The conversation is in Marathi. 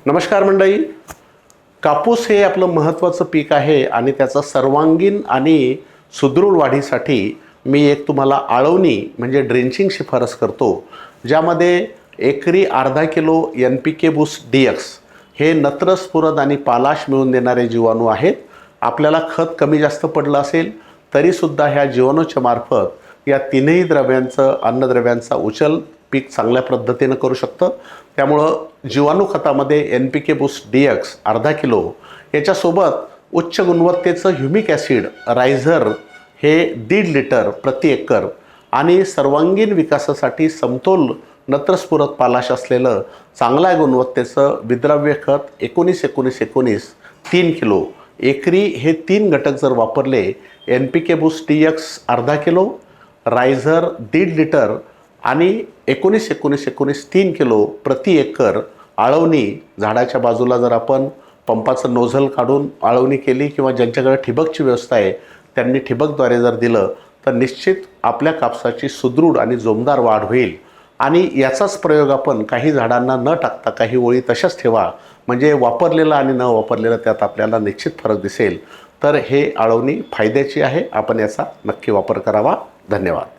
नमस्कार मंडळी. कापूस हे आपलं महत्त्वाचं पीक आहे आणि त्याचा सर्वांगीण आणि सुदृढ वाढीसाठी मी एक तुम्हाला आळवणी म्हणजे ड्रेंचिंग शिफारस करतो, ज्यामध्ये एकरी अर्धा किलो NPK बूस्ट DX हे नत्र, स्फुरद आणि पालाश मिळून देणारे जीवाणू आहेत. आपल्याला खत कमी जास्त पडलं असेल तरीसुद्धा ह्या जीवाणूच्या मार्फत या तीनही द्रव्यांचं, अन्नद्रव्यांचा उचल पीक चांगल्या पद्धतीनं करू शकतं. त्यामुळं जीवाणू खतामध्ये NPK बूस्ट DX अर्धा किलो, याच्यासोबत उच्च गुणवत्तेचं ह्युमिक ॲसिड रायझर हे 1.5 लिटर प्रति एकर आणि सर्वांगीण विकासासाठी समतोल नत्रस्फुरद पालाश असलेलं चांगल्या गुणवत्तेचं विद्राव्य खत 19-19-19 3 किलो एकरी हे 3 घटक जर वापरले, NPK बूस्ट DX अर्धा किलो, रायझर 1.5 लिटर आणि 19-19-19 3 किलो प्रति एकर आळवणी झाडाच्या बाजूला जर आपण पंपाचं नोझल काढून आळवणी केली किंवा ज्यांच्याकडे ठिबकची व्यवस्था आहे त्यांनी ठिबकद्वारे जर दिलं तर निश्चित आपल्या कापसाची सुदृढ आणि जोमदार वाढ होईल. आणि याचाच प्रयोग आपण काही झाडांना न टाकता काही ओळी तशाच ठेवा, म्हणजे वापरलेलं आणि न वापरलेलं त्यात आपल्याला निश्चित फरक दिसेल. तर हे आळवणी फायद्याची आहे, आपण याचा नक्की वापर करावा. धन्यवाद.